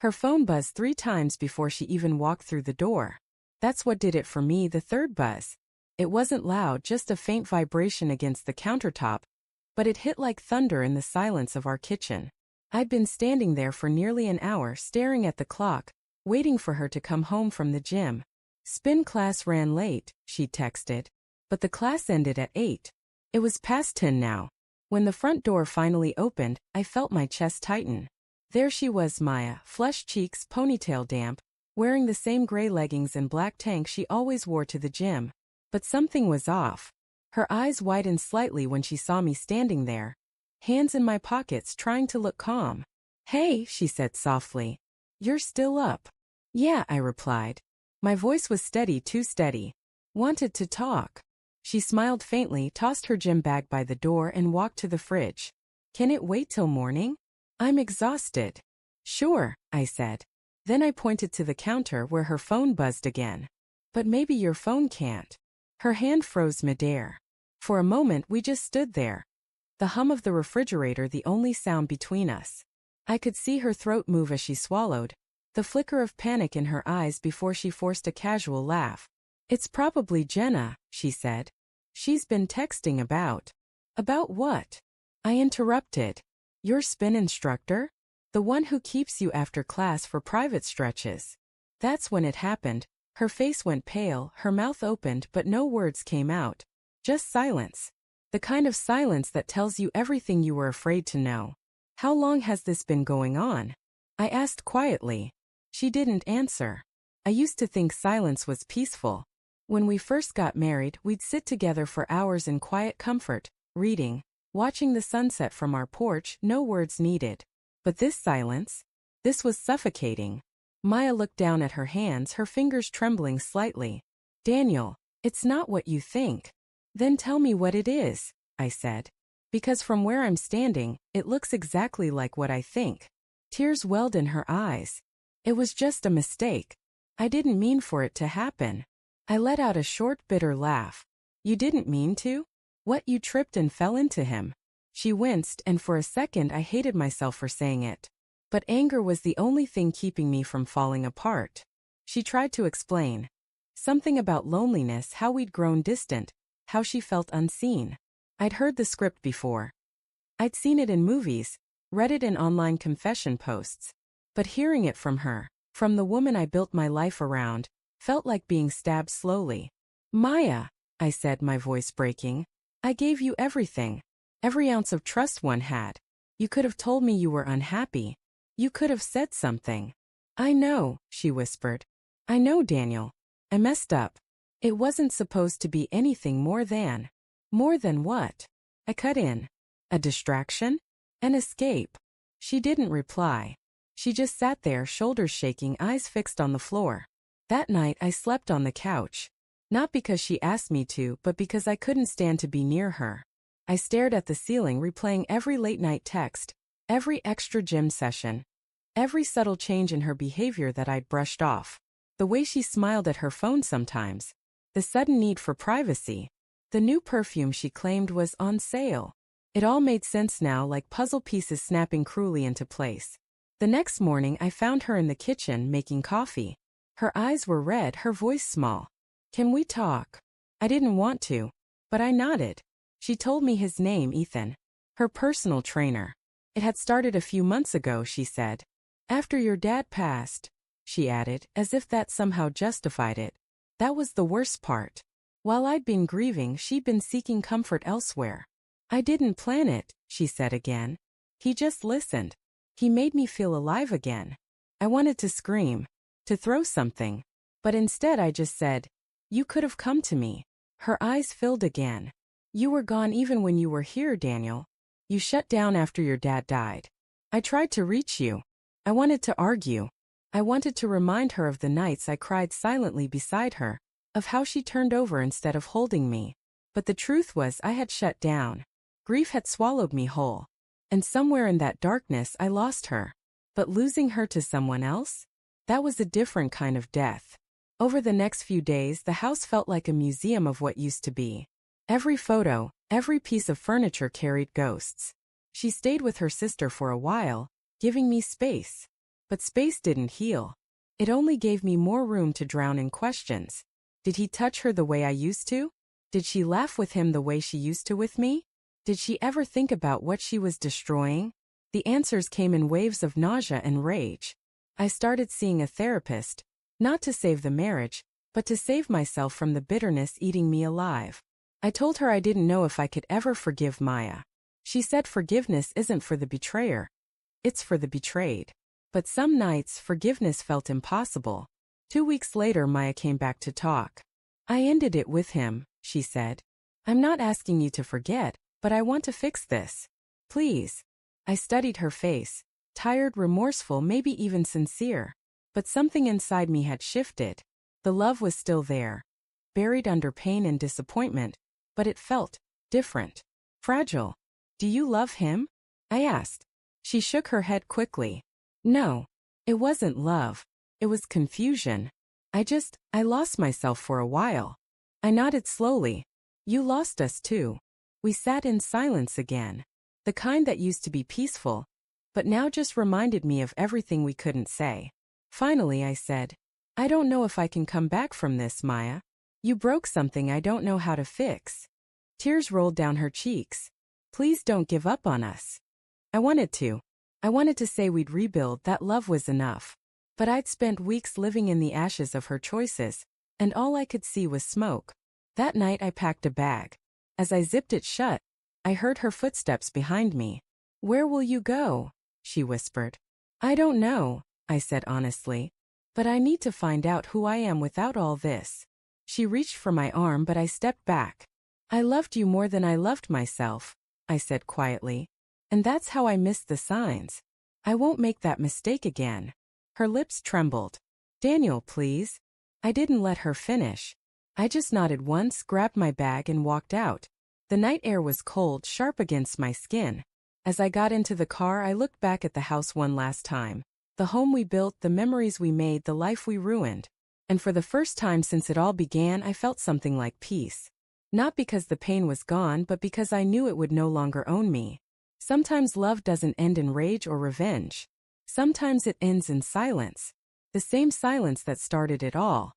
Her phone buzzed 3 times before she even walked through the door. That's what did it for me, the third buzz. It wasn't loud, just a faint vibration against the countertop, but it hit like thunder in the silence of our kitchen. I'd been standing there for nearly an hour staring at the clock, waiting for her to come home from the gym. Spin class ran late, she texted. But the class ended at 8. It was past 10 now. When the front door finally opened, I felt my chest tighten. There she was, Maya, flushed cheeks, ponytail damp, wearing the same gray leggings and black tank she always wore to the gym. But something was off. Her eyes widened slightly when she saw me standing there, hands in my pockets trying to look calm. "Hey," she said softly. "You're still up?" "Yeah," I replied. My voice was steady, too steady. "Wanted to talk." She smiled faintly, tossed her gym bag by the door and walked to the fridge. "Can it wait till morning? I'm exhausted." "Sure," I said. Then I pointed to the counter where her phone buzzed again. "But maybe your phone can't." Her hand froze midair. For a moment we just stood there. The hum of the refrigerator the only sound between us. I could see her throat move as she swallowed, the flicker of panic in her eyes before she forced a casual laugh. "It's probably Jenna," she said. "She's been texting about." "About what?" I interrupted. "Your spin instructor? The one who keeps you after class for private stretches." That's when it happened. Her face went pale, her mouth opened, but no words came out. Just silence. The kind of silence that tells you everything you were afraid to know. "How long has this been going on?" I asked quietly. She didn't answer. I used to think silence was peaceful. When we first got married, we'd sit together for hours in quiet comfort, reading, watching the sunset from our porch, no words needed. But this silence? This was suffocating. Maya looked down at her hands, her fingers trembling slightly. "Daniel, it's not what you think." "Then tell me what it is," I said. "Because from where I'm standing, it looks exactly like what I think." Tears welled in her eyes. "It was just a mistake. I didn't mean for it to happen." I let out a short, bitter laugh. "You didn't mean to? What, you tripped and fell into him?" She winced, and for a second I hated myself for saying it. But anger was the only thing keeping me from falling apart. She tried to explain. Something about loneliness, how we'd grown distant, how she felt unseen. I'd heard the script before. I'd seen it in movies, read it in online confession posts. But hearing it from her, from the woman I built my life around, felt like being stabbed slowly. "Maya," I said, my voice breaking, "I gave you everything. Every ounce of trust one had. You could have told me you were unhappy. You could have said something." "I know," she whispered. "I know, Daniel. I messed up. It wasn't supposed to be anything more than." "More than what?" I cut in. "A distraction? An escape?" She didn't reply. She just sat there, shoulders shaking, eyes fixed on the floor. That night I slept on the couch. Not because she asked me to, but because I couldn't stand to be near her. I stared at the ceiling, replaying every late-night text, every extra gym session, every subtle change in her behavior that I'd brushed off. The way she smiled at her phone sometimes. The sudden need for privacy. The new perfume she claimed was on sale. It all made sense now, like puzzle pieces snapping cruelly into place. The next morning I found her in the kitchen making coffee. Her eyes were red, her voice small. "Can we talk?" I didn't want to, but I nodded. She told me his name, Ethan. Her personal trainer. It had started a few months ago, she said. "After your dad passed," she added, as if that somehow justified it. That was the worst part. While I'd been grieving, she'd been seeking comfort elsewhere. "I didn't plan it," she said again. "He just listened. He made me feel alive again." I wanted to scream, to throw something, but instead I just said, "You could have come to me." Her eyes filled again. "You were gone even when you were here, Daniel. You shut down after your dad died. I tried to reach you. I wanted to argue. I wanted to remind her of the nights I cried silently beside her, of how she turned over instead of holding me. But the truth was I had shut down. Grief had swallowed me whole. And somewhere in that darkness I lost her. But losing her to someone else? That was a different kind of death. Over the next few days, the house felt like a museum of what used to be. Every photo, every piece of furniture carried ghosts. She stayed with her sister for a while, giving me space. But space didn't heal. It only gave me more room to drown in questions. Did he touch her the way I used to? Did she laugh with him the way she used to with me? Did she ever think about what she was destroying? The answers came in waves of nausea and rage. I started seeing a therapist, not to save the marriage, but to save myself from the bitterness eating me alive. I told her I didn't know if I could ever forgive Maya. She said forgiveness isn't for the betrayer. It's for the betrayed. But some nights forgiveness felt impossible. 2 weeks later Maya came back to talk. I ended it with him, she said. I'm not asking you to forget, but I want to fix this. Please. I studied her face, tired, remorseful, maybe even sincere. But something inside me had shifted. The love was still there, buried under pain and disappointment, but it felt different, fragile. Do you love him? I asked. She shook her head quickly. No, it wasn't love. It was confusion. I lost myself for a while. I nodded slowly. You lost us too. We sat in silence again. The kind that used to be peaceful, but now just reminded me of everything we couldn't say. Finally I said, I don't know if I can come back from this, Maya. You broke something I don't know how to fix. Tears rolled down her cheeks. Please don't give up on us. I wanted to. I wanted to say we'd rebuild, that love was enough. But I'd spent weeks living in the ashes of her choices, and all I could see was smoke. That night I packed a bag. As I zipped it shut, I heard her footsteps behind me. Where will you go? She whispered. I don't know, I said honestly. But I need to find out who I am without all this. She reached for my arm, but I stepped back. I loved you more than I loved myself, I said quietly. And that's how I missed the signs. I won't make that mistake again. Her lips trembled. Daniel, please. I didn't let her finish. I just nodded once, grabbed my bag and walked out. The night air was cold, sharp against my skin. As I got into the car, I looked back at the house one last time. The home we built, the memories we made, the life we ruined. And for the first time since it all began, I felt something like peace. Not because the pain was gone, but because I knew it would no longer own me. Sometimes love doesn't end in rage or revenge. Sometimes it ends in silence. The same silence that started it all.